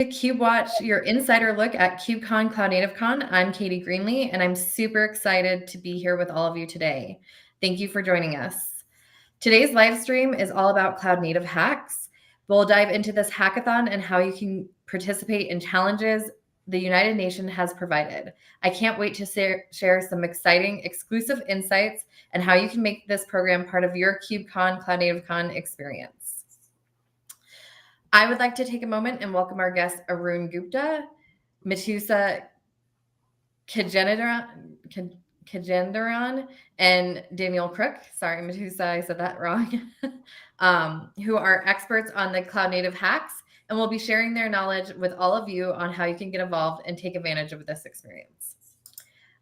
KubeWatch, your insider look at KubeCon CloudNativeCon. I'm Katie Greenlee, and I'm super excited to be here with all of you today. Thank you for joining us. Today's live stream is all about cloud native hacks. We'll dive into this hackathon and how you can participate in challenges the United Nations has provided. I can't wait to share some exciting exclusive insights and how you can make this program part of your KubeCon CloudNativeCon experience. I would like to take a moment and welcome our guests Arun Gupta, Matusa Kajendaran, and Daniel Crook. Sorry, Matusa, I said that wrong. Who are experts on the cloud native hacks and will be sharing their knowledge with all of you on how you can get involved and take advantage of this experience.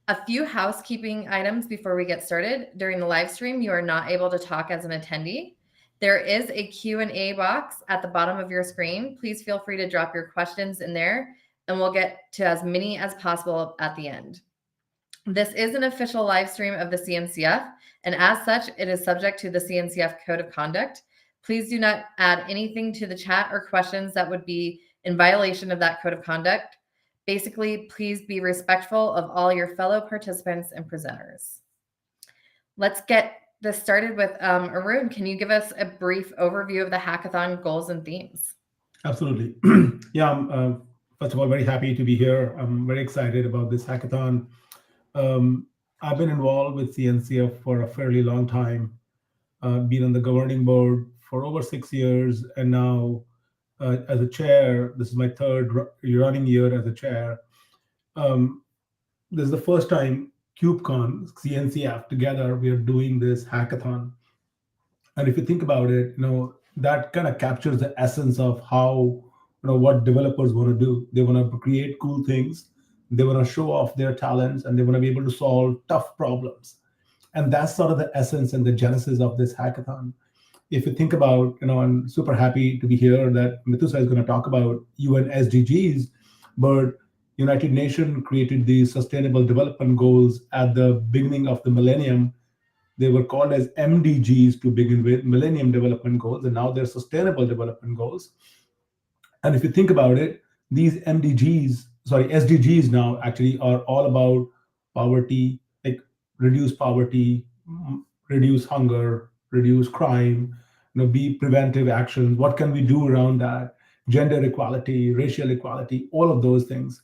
A few housekeeping items before we get started. During the live stream, you are not able to talk as an attendee. There is a Q&A box at the bottom of your screen. Please feel free to drop your questions in there, and we'll get to as many as possible at the end. This is an official live stream of the CNCF, and as such, it is subject to the CNCF Code of Conduct. Please do not add anything to the chat or questions that would be in violation of that Code of Conduct. Basically, please be respectful of all your fellow participants and presenters. Let's get this started with Arun. Can you give us a brief overview of the hackathon goals and themes? Absolutely. Yeah, I'm first of all very happy to be here. I'm very excited about this hackathon. I've been involved with CNCF for a fairly long time, been on the governing board for over 6 years, and now as a chair, this is my third running year as a chair. This is the first time KubeCon, CNCF, together, we are doing this hackathon. And if you think about it, that kind of captures the essence of how, what developers want to do. They want to create cool things. They want to show off their talents, and they want to be able to solve tough problems. And that's sort of the essence and the genesis of this hackathon. If you think about, I'm super happy to be here that Mitusa is going to talk about UN SDGs, but United Nations created these Sustainable Development Goals at the beginning of the millennium. They were called as MDGs to begin with, Millennium Development Goals, and now they're Sustainable Development Goals. And if you think about it, these SDGs now actually are all about poverty, like reduce poverty, reduce hunger, reduce crime, be preventive actions. What can we do around that? Gender equality, racial equality, all of those things.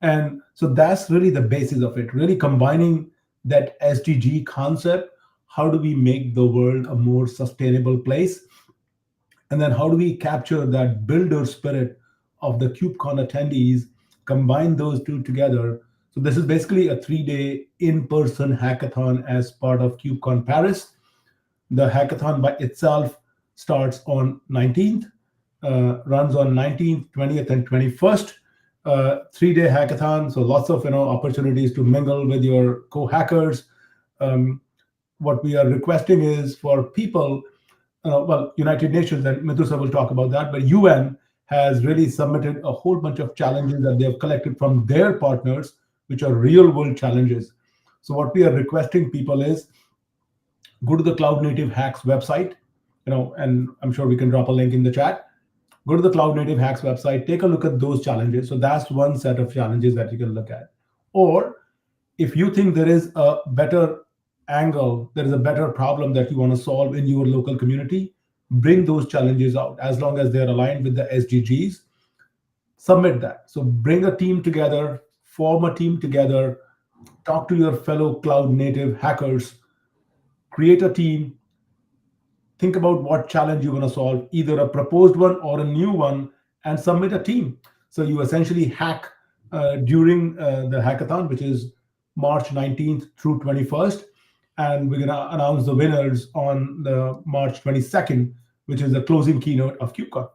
And so that's really the basis of it, really combining that SDG concept. How do we make the world a more sustainable place? And then how do we capture that builder spirit of the KubeCon attendees, combine those two together? So this is basically a 3-day in-person hackathon as part of KubeCon Paris. The hackathon by itself starts on 19th, runs on 19th, 20th, and 21st. 3-day hackathon, so lots of opportunities to mingle with your co-hackers. What we are requesting is for people, United Nations, and Mitusa will talk about that, but UN has really submitted a whole bunch of challenges that they have collected from their partners, which are real-world challenges. So what we are requesting people is go to the Cloud Native Hacks website, and I'm sure we can drop a link in the chat. Go to the Cloud Native Hacks website, take a look at those challenges. So that's one set of challenges that you can look at. Or if you think there is a better angle, there is a better problem that you want to solve in your local community, bring those challenges out. As long as they're aligned with the SDGs, submit that. So bring a team together, form a team together, talk to your fellow cloud native hackers, create a team, think about what challenge you want to solve, either a proposed one or a new one, and submit a team. So you essentially hack during the hackathon, which is March 19th through 21st. And we're going to announce the winners on the March 22nd, which is the closing keynote of KubeCon.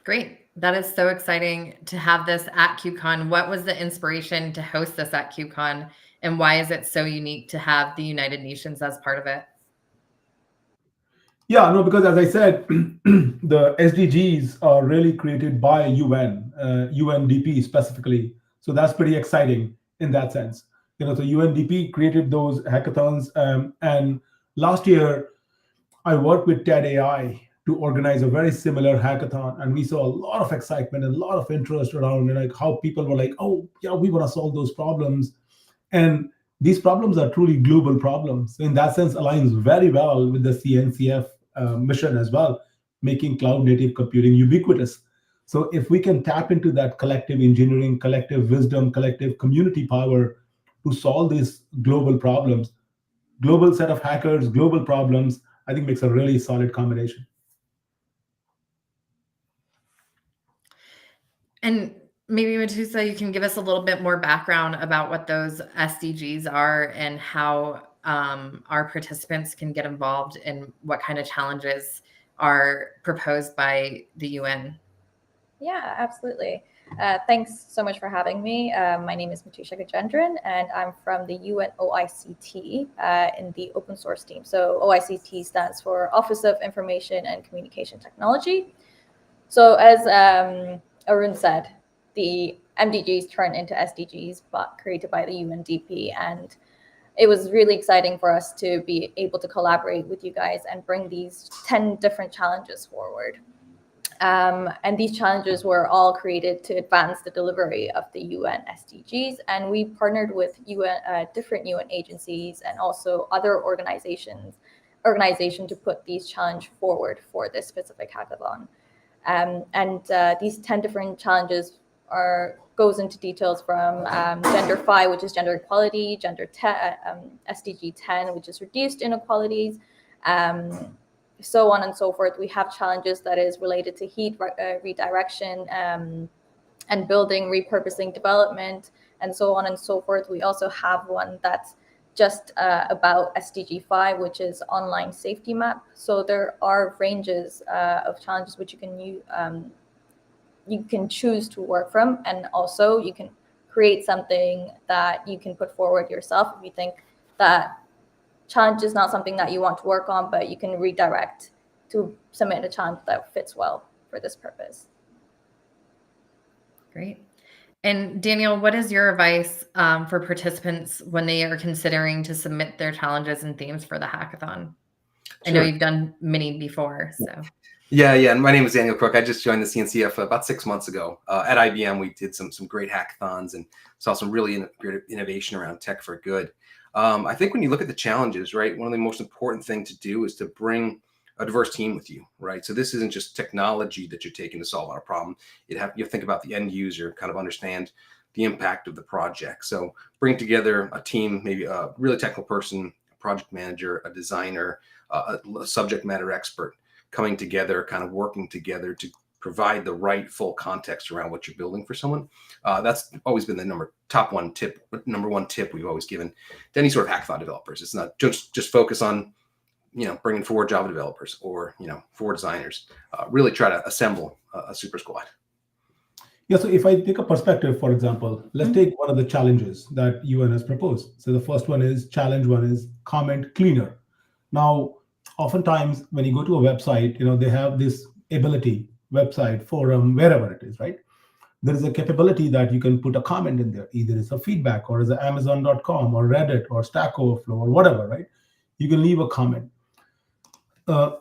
Great. That is so exciting to have this at KubeCon. What was the inspiration to host this at KubeCon, and why is it so unique to have the United Nations as part of it? Yeah, no, because as I said, the SDGs are really created by UN, UNDP specifically. So that's pretty exciting in that sense. So UNDP created those hackathons. And last year, I worked with TED AI to organize a very similar hackathon, and we saw a lot of excitement and a lot of interest around, like how people were like, "Oh, yeah, we want to solve those problems," and these problems are truly global problems. In that sense, aligns very well with the CNCF mission as well, making cloud native computing ubiquitous. So if we can tap into that collective engineering, collective wisdom, collective community power to solve these global problems, global set of hackers, global problems, I think makes a really solid combination. And maybe Matusa, you can give us a little bit more background about what those SDGs are and how our participants can get involved and what kind of challenges are proposed by the UN. Yeah, absolutely. Thanks so much for having me. My name is Matusha Gajendran, and I'm from the UN OICT in the open source team. So OICT stands for Office of Information and Communication Technology. So as Arun said, the MDGs turned into SDGs, but created by the UNDP. And it was really exciting for us to be able to collaborate with you guys and bring these 10 different challenges forward. And these challenges were all created to advance the delivery of the UN SDGs. And we partnered with different UN agencies and also other organizations to put these challenges forward for this specific hackathon. And these 10 different challenges goes into details from Gender 5, which is gender equality, SDG 10, which is reduced inequalities, so on and so forth. We have challenges that is related to heat redirection and building, repurposing, development, and so on and so forth. We also have one that's just about SDG 5, which is online safety map. So there are ranges of challenges which you can choose to work from, and also you can create something that you can put forward yourself if you think that challenge is not something that you want to work on, but you can redirect to submit a challenge that fits well for this purpose. Great. And Daniel, what is your advice for participants when they are considering to submit their challenges and themes for the hackathon? Sure. I know you've done many before, so. Yeah. And my name is Daniel Crook. I just joined the CNCF about 6 months ago. At IBM, we did some great hackathons and saw some really great innovation around tech for good. I think when you look at the challenges, right, one of the most important things to do is to bring a diverse team with you, right? So this isn't just technology that you're taking to solve on a problem. You think about the end user, kind of understand the impact of the project. So bring together a team, maybe a really technical person, a project manager, a designer, a subject matter expert, coming together, kind of working together to provide the right full context around what you're building for someone. That's always been the number one tip we've always given to any sort of hackathon developers. It's not just focus on, bringing forward Java developers or, 4 designers. Really try to assemble a super squad. Yeah, so if I take a perspective, for example, let's take one of the challenges that UN has proposed. So the first one is, challenge 1 is comment cleaner. Now, oftentimes when you go to a website, they have this ability, website, forum, wherever it is, right? There is a capability that you can put a comment in there. Either it's a feedback or it's a Amazon.com or Reddit or Stack Overflow or whatever, right? You can leave a comment.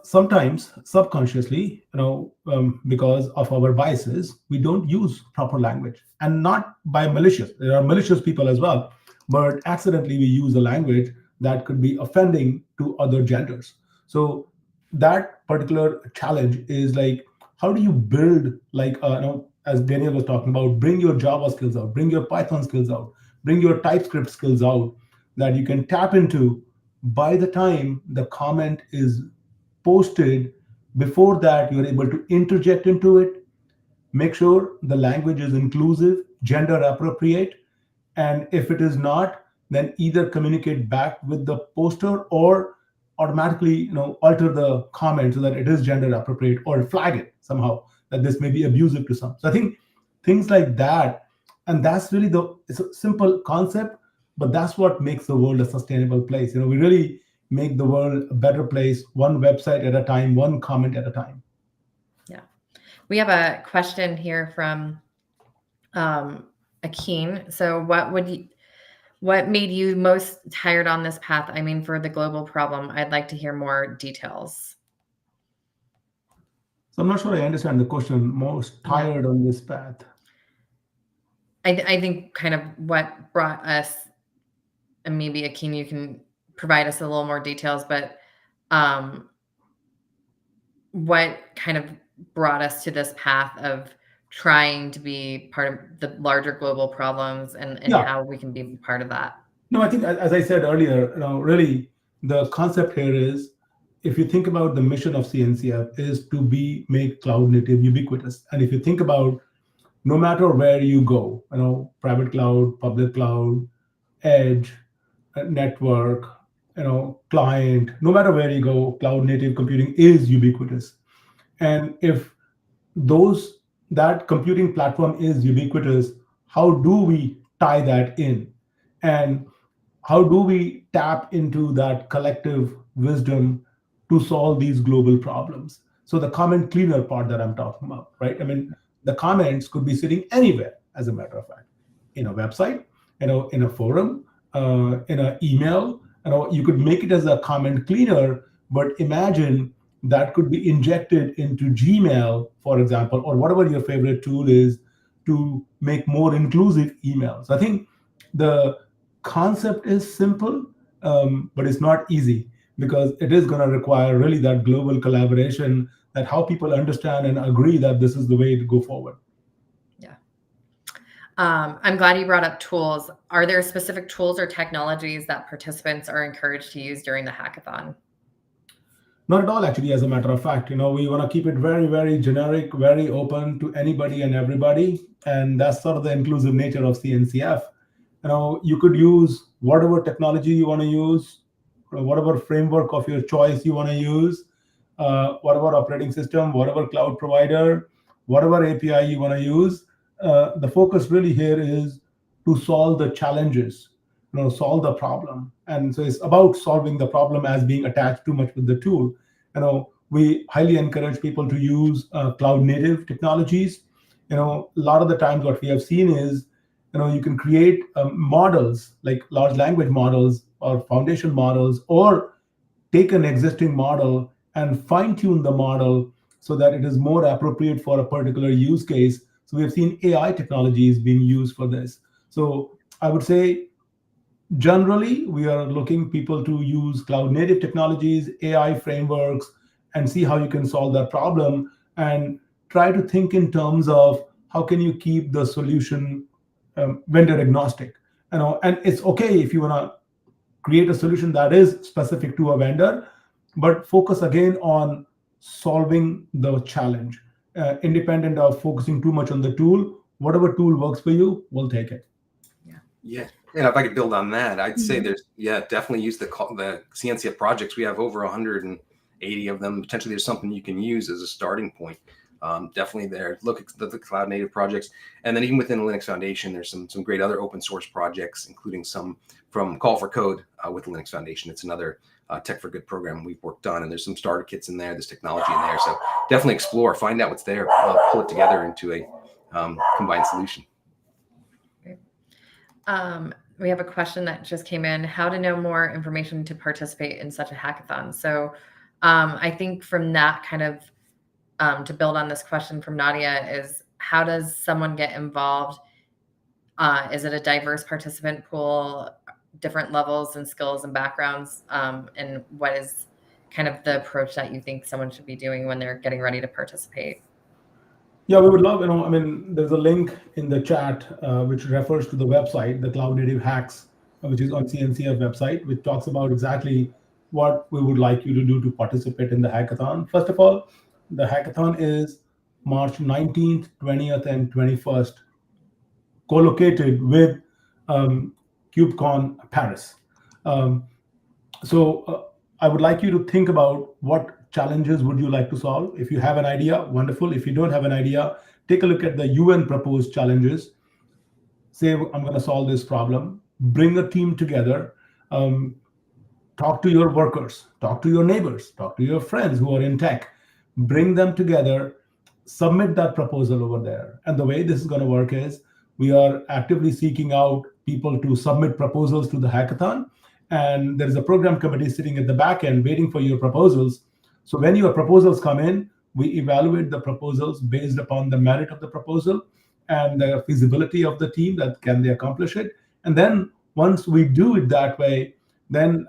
Sometimes subconsciously, because of our biases, we don't use proper language, and not by malicious. There are malicious people as well, but accidentally we use a language that could be offending to other genders. So that particular challenge is like, how do you build, like, as Daniel was talking about, bring your Java skills out, bring your Python skills out, bring your TypeScript skills out that you can tap into by the time the comment is posted. Before that, you're able to interject into it, make sure the language is inclusive, gender appropriate, and if it is not, then either communicate back with the poster or automatically alter the comment so that it is gender appropriate, or flag it somehow that this may be abusive to some. So I think things like that, and that's really it's a simple concept, but that's what makes the world a sustainable place. We really make the world a better place, one website at a time, one comment at a time. Yeah. We have a question here from Akeen. So what made you most tired on this path? I mean, for the global problem, I'd like to hear more details. So I'm not sure I understand the question. Most tired on this path. I think kind of what brought us, and maybe Akin, you can provide us a little more details, but what kind of brought us to this path of trying to be part of the larger global problems and how we can be part of that? No, I think, as I said earlier, really the concept here is, if you think about the mission of CNCF is to make cloud native ubiquitous. And if you think about, no matter where you go, private cloud, public cloud, edge, network, client, no matter where you go, cloud native computing is ubiquitous. And if that computing platform is ubiquitous, how do we tie that in? And how do we tap into that collective wisdom to solve these global problems? So the comment cleaner part that I'm talking about, right? I mean, the comments could be sitting anywhere, as a matter of fact, in a website, in a forum, in an email. You could make it as a comment cleaner, but imagine that could be injected into Gmail, for example, or whatever your favorite tool is, to make more inclusive emails. I think the concept is simple, but it's not easy, because it is going to require really that global collaboration, that how people understand and agree that this is the way to go forward. Yeah. I'm glad you brought up tools. Are there specific tools or technologies that participants are encouraged to use during the hackathon? Not at all, actually, as a matter of fact. We want to keep it very, very generic, very open to anybody and everybody. And that's sort of the inclusive nature of CNCF. You could use whatever technology you want to use, whatever framework of your choice you want to use, whatever operating system, whatever cloud provider, whatever API you want to use. The focus really here is to solve the challenges, solve the problem. And so it's about solving the problem as being attached too much with the tool. We highly encourage people to use cloud native technologies. A lot of the times what we have seen is, you can create models like large language models or foundation models, or take an existing model and fine tune the model so that it is more appropriate for a particular use case. So we have seen AI technologies being used for this. So I would say, generally, we are looking people to use cloud native technologies, AI frameworks, and see how you can solve that problem, and try to think in terms of how can you keep the solution vendor agnostic. And it's okay if you want to create a solution that is specific to a vendor, but focus again on solving the challenge, independent of focusing too much on the tool. Whatever tool works for you, we'll take it. Yeah. And if I could build on that, I'd say definitely use the CNCF projects. We have over 180 of them. Potentially there's something you can use as a starting point. Definitely there. Look at the cloud native projects. And then even within the Linux Foundation, there's some great other open source projects, including some from Call for Code with the Linux Foundation. It's another Tech for Good program we've worked on, and there's some starter kits in there. There's technology in there. So definitely explore, find out what's there, pull it together into a combined solution. We have a question that just came in: how to know more information to participate in such a hackathon. So I think from that kind of, to build on this question from Nadia, is how does someone get involved? Is it a diverse participant pool, different levels and skills and backgrounds? And what is kind of the approach that you think someone should be doing when they're getting ready to participate? Yeah, we would love, there's a link in the chat which refers to the website, the Cloud Native Hacks, which is on CNCF website, which talks about exactly what we would like you to do to participate in the hackathon. First of all, the hackathon is March 19th, 20th, and 21st, co-located with KubeCon Paris. So I would like you to think about what challenges would you like to solve. If you have an idea, wonderful. If you don't have an idea, take a look at the UN proposed challenges. Say, I'm going to solve this problem. Bring a team together. Talk to your workers. Talk to your neighbors. Talk to your friends who are in tech. Bring them together. Submit that proposal over there. And the way this is going to work is, we are actively seeking out people to submit proposals to the hackathon. And there's a program committee sitting at the back end waiting for your proposals. So when your proposals come in, we evaluate the proposals based upon the merit of the proposal and the feasibility of the team that can they accomplish it. And then once we do it that way, then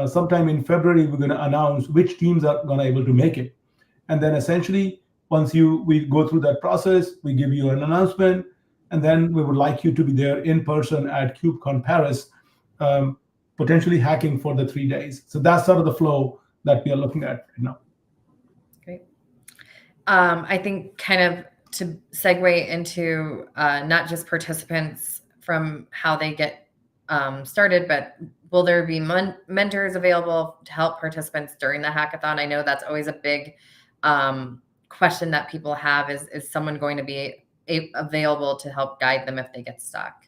sometime in February, we're going to announce which teams are going to able to make it. And then essentially, once we go through that process, we give you an announcement, and then we would like you to be there in person at KubeCon Paris, potentially hacking for the 3 days. So that's sort of the flow that we are looking at right now. Great. I think kind of to segue into not just participants from how they get started, but will there be mentors available to help participants during the hackathon? I know that's always a big question that people have is someone going to be available to help guide them if they get stuck?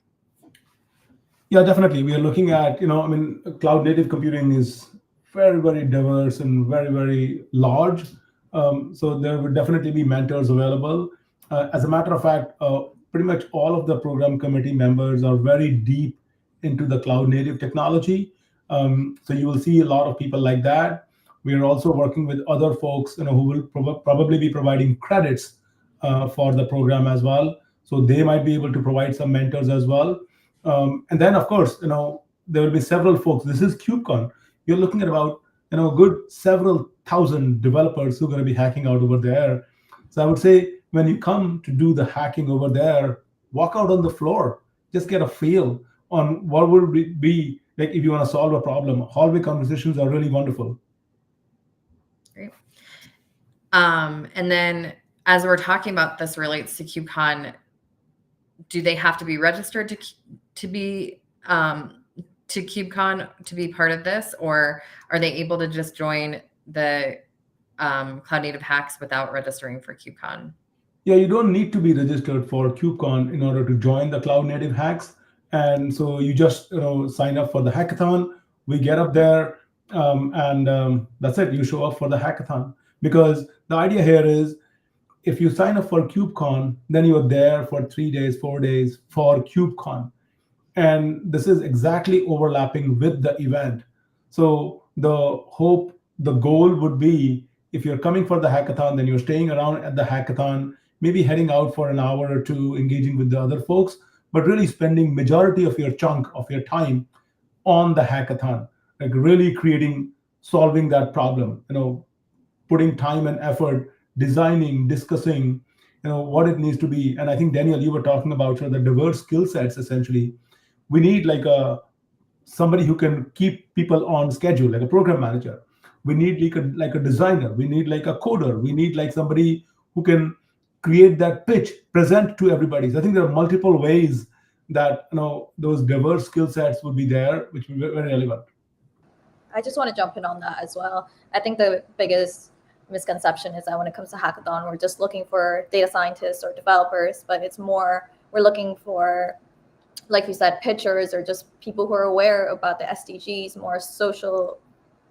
Yeah, definitely. We are looking at, cloud native computing is very, very diverse and very, very large. So there would definitely be mentors available. As a matter of fact, pretty much all of the program committee members are very deep into the cloud native technology. So you will see a lot of people like that. We are also working with other folks, who will probably be providing credits for the program as well. So they might be able to provide some mentors as well. And then, of course, there will be several folks. This is KubeCon. You're looking at about, good several thousand developers who are going to be hacking out over there. So I would say when you come to do the hacking over there, walk out on the floor, just get a feel on what would it be like if you want to solve a problem. Hallway conversations are really wonderful. Great. And then as we're talking about this relates to KubeCon, do they have to be registered to be to KubeCon to be part of this, or are they able to just join the Cloud Native Hacks without registering for KubeCon? Yeah, you don't need to be registered for KubeCon in order to join the Cloud Native Hacks. And so you just sign up for the hackathon. We get up there, and that's it. You show up for the hackathon. Because the idea here is, if you sign up for KubeCon, then you're there for 3 days, 4 days for KubeCon. And this is exactly overlapping with the event. So the goal would be, if you're coming for the hackathon, then you're staying around at the hackathon, maybe heading out for an hour or two, engaging with the other folks, but really spending majority of your chunk of your time on the hackathon, like really solving that problem, putting time and effort, designing, discussing, what it needs to be. And I think, Daniel, you were talking about the diverse skill sets. Essentially, we need somebody who can keep people on schedule, like a program manager. We need like a designer. We need like a coder. We need like somebody who can create that pitch, present to everybody. So I think there are multiple ways that those diverse skill sets would be there, which would be very relevant. I just want to jump in on that as well. I think the biggest misconception is that when it comes to hackathon, we're just looking for data scientists or developers, but it's more, we're looking for, like you said, pitchers or just people who are aware about the SDGs, more social,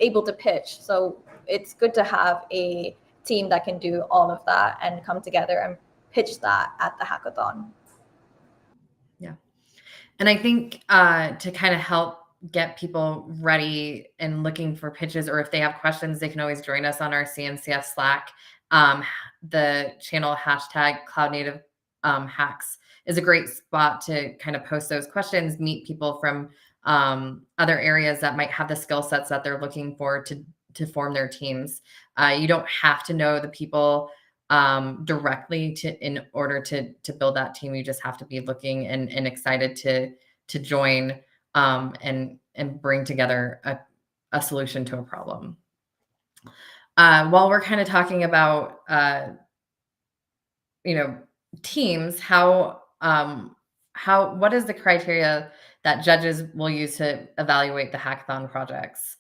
able to pitch. So it's good to have a team that can do all of that and come together and pitch that at the hackathon. Yeah. And I think to kind of help get people ready and looking for pitches, or if they have questions, they can always join us on our CNCF Slack. The channel #CloudNative Hacks is a great spot to kind of post those questions, meet people from other areas that might have the skill sets that they're looking for to form their teams. You don't have to know the people directly in order to build that team. You just have to be looking and excited to join and bring together a solution to a problem. While we're kind of talking about teams, what is the criteria that judges will use to evaluate the hackathon projects?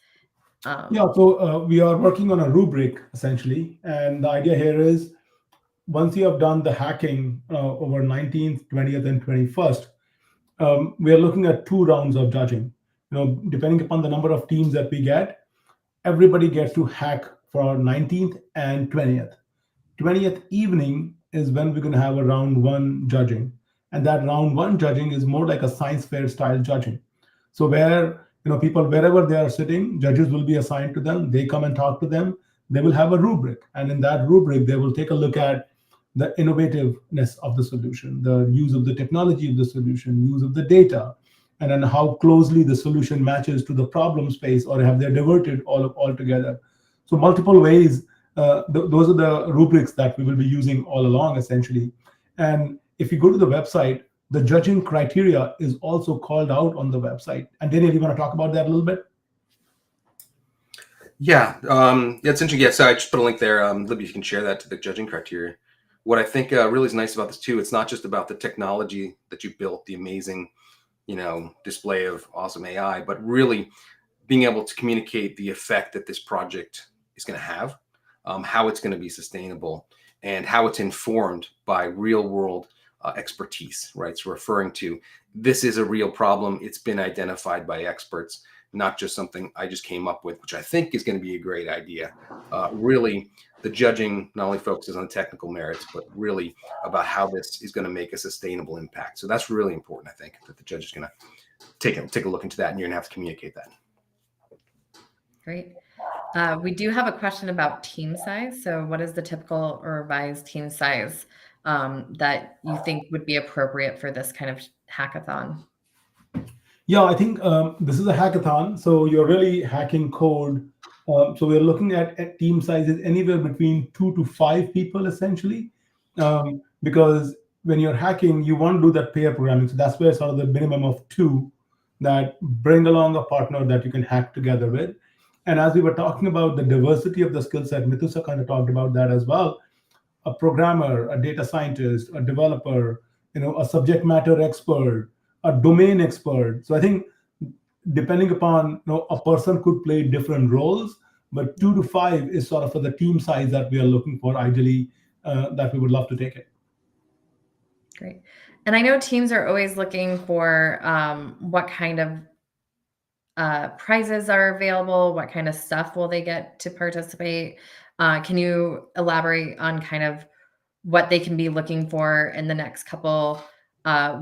So we are working on a rubric essentially, and the idea here is, once you have done the hacking over 19th, 20th, and 21st, we are looking at 2 rounds of judging. Depending upon the number of teams that we get, everybody gets to hack for 19th and 20th. 20th evening is when we're going to have a round 1 judging, and that round 1 judging is more like a science fair style judging. So where people, wherever they are sitting, judges will be assigned to them. They come and talk to them. they will have a rubric. And in that rubric, they will take a look at the innovativeness of the solution, the use of the technology of the solution, use of the data, and then how closely the solution matches to the problem space, or have they diverted all together. So multiple ways, those are the rubrics that we will be using all along, essentially. And if you go to the website, the judging criteria is also called out on the website. And Daniel, you want to talk about that a little bit? Yeah, it's interesting. Yeah, so I just put a link there. Libby, if you can share that to the judging criteria. What I think really is nice about this too, it's not just about the technology that you built, the amazing, display of awesome AI, but really being able to communicate the effect that this project is going to have, how it's going to be sustainable, and how it's informed by real world expertise, right? So referring to, this is a real problem. It's been identified by experts, not just something I just came up with, which I think is going to be a great idea. Really, the judging not only focuses on the technical merits, but really about how this is going to make a sustainable impact. So that's really important, I think, that the judge is going to take a look into that, and you're going to have to communicate that. Great. We do have a question about team size. So what is the typical or revised team size that you think would be appropriate for this kind of hackathon? Yeah, I think this is a hackathon, so you're really hacking code. So we're looking at team sizes anywhere between 2 to 5 people, essentially, because when you're hacking, you want to do that pair programming. So that's where sort of the minimum of 2 that bring along a partner that you can hack together with. And as we were talking about the diversity of the skill set, Mithusa kind of talked about that as well. A programmer, a data scientist, a developer, a subject matter expert, a domain expert. So I think depending upon, a person could play different roles, but 2 to 5 is sort of for the team size that we are looking for, ideally, that we would love to take it. Great. And I know teams are always looking for what kind of prizes are available, what kind of stuff will they get to participate. Can you elaborate on kind of what they can be looking for in the next couple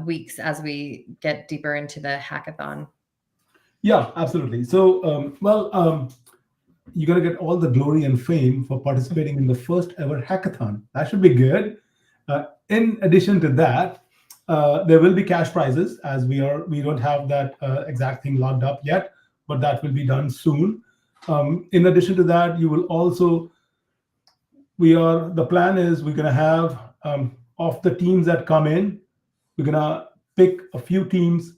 weeks as we get deeper into the hackathon? Yeah, absolutely. So, you're going to get all the glory and fame for participating in the first ever hackathon. That should be good. In addition to that, there will be cash prizes, as we don't have that exact thing locked up yet, but that will be done soon. In addition to that, you will also, the plan is we're going to have, of the teams that come in, we're going to pick a few teams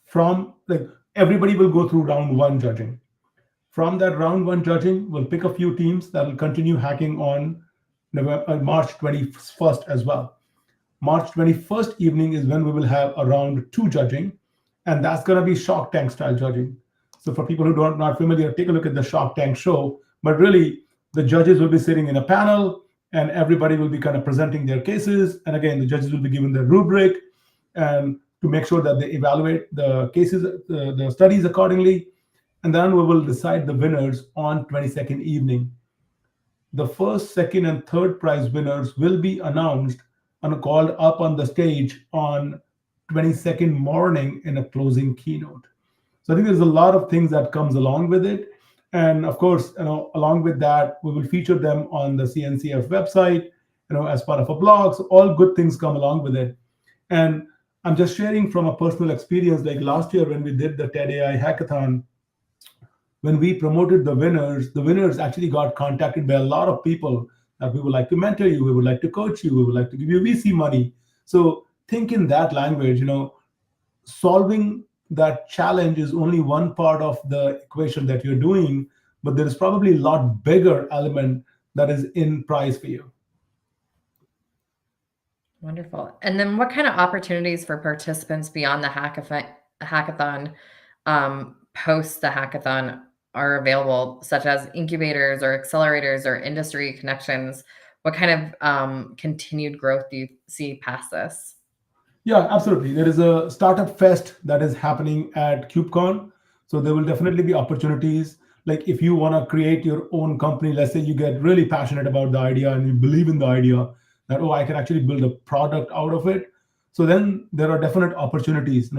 from, everybody will go through round 1 judging. From that round 1 judging, we'll pick a few teams that will continue hacking on March 21st as well. March 21st evening is when we will have a round 2 judging, and that's going to be Shark Tank style judging. So for people who are not familiar, take a look at the Shark Tank show. But really, the judges will be sitting in a panel, and everybody will be kind of presenting their cases. And again, the judges will be given their rubric, and to make sure that they evaluate the cases, the studies accordingly. And then we will decide the winners on 22nd evening. The first, second, and third prize winners will be announced and called up on the stage on 22nd morning in a closing keynote. So I think there's a lot of things that comes along with it. And of course, along with that, we will feature them on the CNCF website, as part of a blog. So all good things come along with it. And I'm just sharing from a personal experience, like last year when we did the TED AI hackathon, when we promoted the winners actually got contacted by a lot of people that we would like to mentor you, we would like to coach you, we would like to give you VC money. So think in that language, solving that challenge is only one part of the equation that you're doing, but there is probably a lot bigger element that is in prize for you. Wonderful. And then what kind of opportunities for participants beyond the hackathon post the hackathon are available, such as incubators or accelerators or industry connections? What kind of continued growth do you see past this? Yeah, absolutely. There is a startup fest that is happening at KubeCon. So there will definitely be opportunities. Like if you want to create your own company, let's say you get really passionate about the idea and you believe in the idea that, I can actually build a product out of it. So then there are definite opportunities.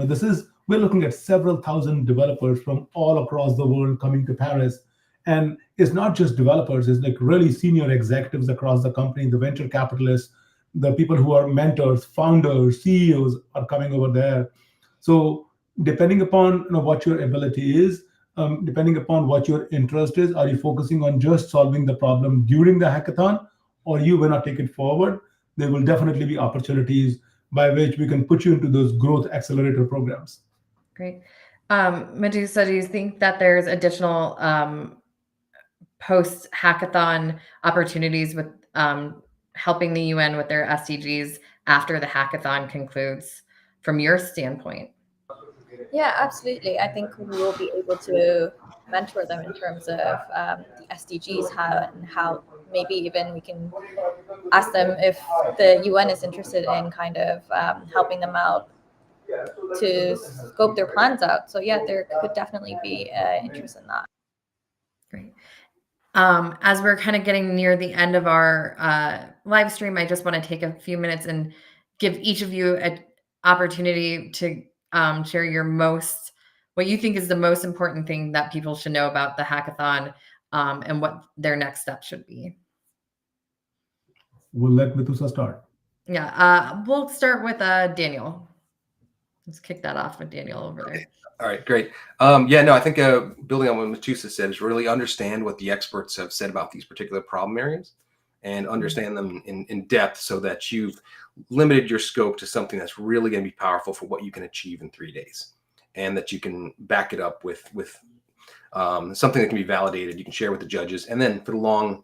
We're looking at several thousand developers from all across the world coming to Paris. And it's not just developers, it's like really senior executives across the company, the venture capitalists, the people who are mentors, founders, CEOs are coming over there. So depending upon what your ability is, depending upon what your interest is, are you focusing on just solving the problem during the hackathon, or you want to take it forward? There will definitely be opportunities by which we can put you into those growth accelerator programs. Great. Medusa, do you think that there's additional post-hackathon opportunities with helping the UN with their SDGs after the hackathon concludes from your standpoint? Yeah, absolutely. I think we will be able to mentor them in terms of the SDGs, how maybe even we can ask them if the UN is interested in kind of helping them out to scope their plans out. So yeah, there could definitely be interest in that. Great. As we're kind of getting near the end of our live stream, I just want to take a few minutes and give each of you an opportunity to share what you think is the most important thing that people should know about the hackathon and what their next step should be. We'll let Medusa start. Yeah, we'll start with Daniel. Let's kick that off with Daniel over there. All right, great. I think building on what Medusa said is really understand what the experts have said about these particular problem areas and understand them in depth so that you've limited your scope to something that's really going to be powerful for what you can achieve in 3 days, and that you can back it up with something that can be validated, you can share with the judges, and then for the long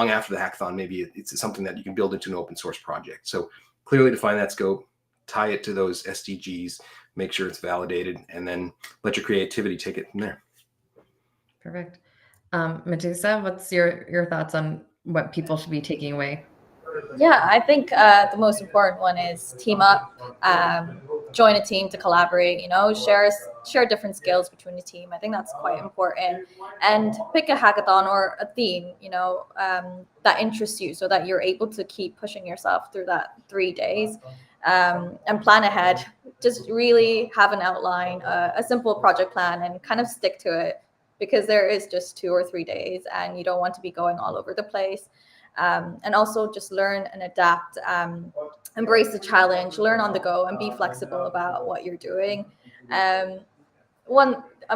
after the hackathon, maybe it's something that you can build into an open source project. So clearly define that scope, tie it to those SDGs, make sure it's validated, and then let your creativity take it from there. Perfect. Medusa, what's your thoughts on what people should be taking away? Yeah, I think the most important one is team up, join a team to collaborate, share different skills between the team. I think that's quite important. And pick a hackathon or a theme, that interests you so that you're able to keep pushing yourself through that 3 days, and plan ahead. Just really have an outline, a simple project plan, and kind of stick to it, because there is just 2 or 3 days and you don't want to be going all over the place. And also just learn and adapt, embrace the challenge, learn on the go, and be flexible about what you're doing. I'm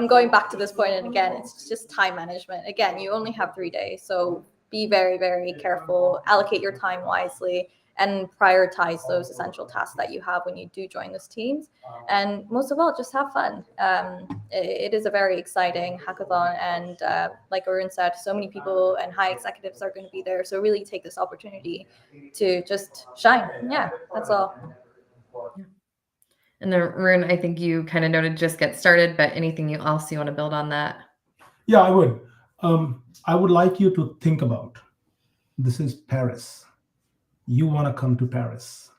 going back to this point, and again, it's just time management. Again, you only have 3 days, so be very, very careful, allocate your time wisely, and prioritize those essential tasks that you have when you do join those teams. And most of all, just have fun. It is a very exciting hackathon, and like Arun said, so many people and high executives are going to be there. So really take this opportunity to just shine. Yeah, that's all. Yeah. And then Arun, I think you kind of noted just get started, but anything else you want to build on that? Yeah, I would. I would like you to think about, this is Paris. You want to come to Paris.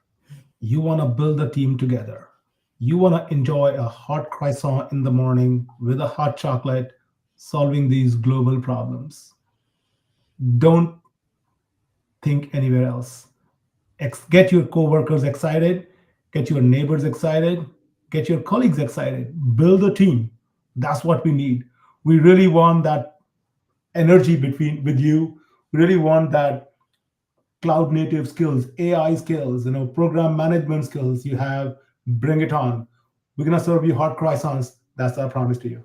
You want to build a team together. You want to enjoy a hot croissant in the morning with a hot chocolate, solving these global problems. Don't think anywhere else. Get your coworkers excited, get your neighbors excited, get your colleagues excited. Build a team. That's what we need. We really want that energy with you. We really want that cloud native skills, AI skills, program management skills you have. Bring it on. We're going to serve you hot croissants. That's our promise to you.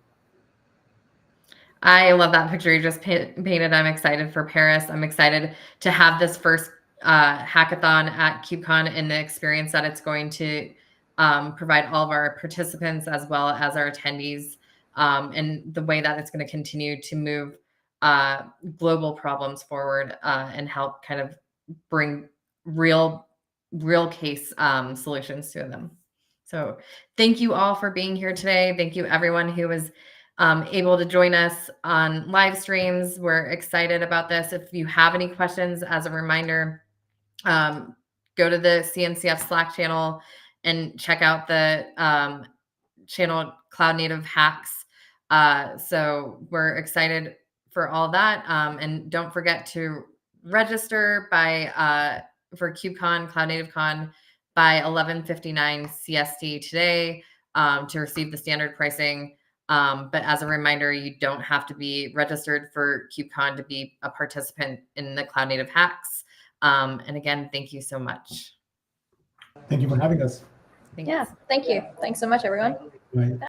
I love that picture you just painted. I'm excited for Paris. I'm excited to have this first hackathon at KubeCon and the experience that it's going to provide all of our participants as well as our attendees, and the way that it's going to continue to move global problems forward and help kind of bring real case solutions to them. So thank you all for being here today. Thank you everyone who was able to join us on live streams. We're excited about this. If you have any questions, as a reminder, go to the CNCF Slack channel and check out the channel Cloud Native Hacks. So we're excited for all that. And don't forget to register for KubeCon CloudNativeCon by 11:59 CST today to receive the standard pricing. But as a reminder, you don't have to be registered for KubeCon to be a participant in the Cloud Native Hacks. And again, thank you so much. Thank you for having us. Thanks. Yeah, thank you. Thanks so much, everyone. Bye.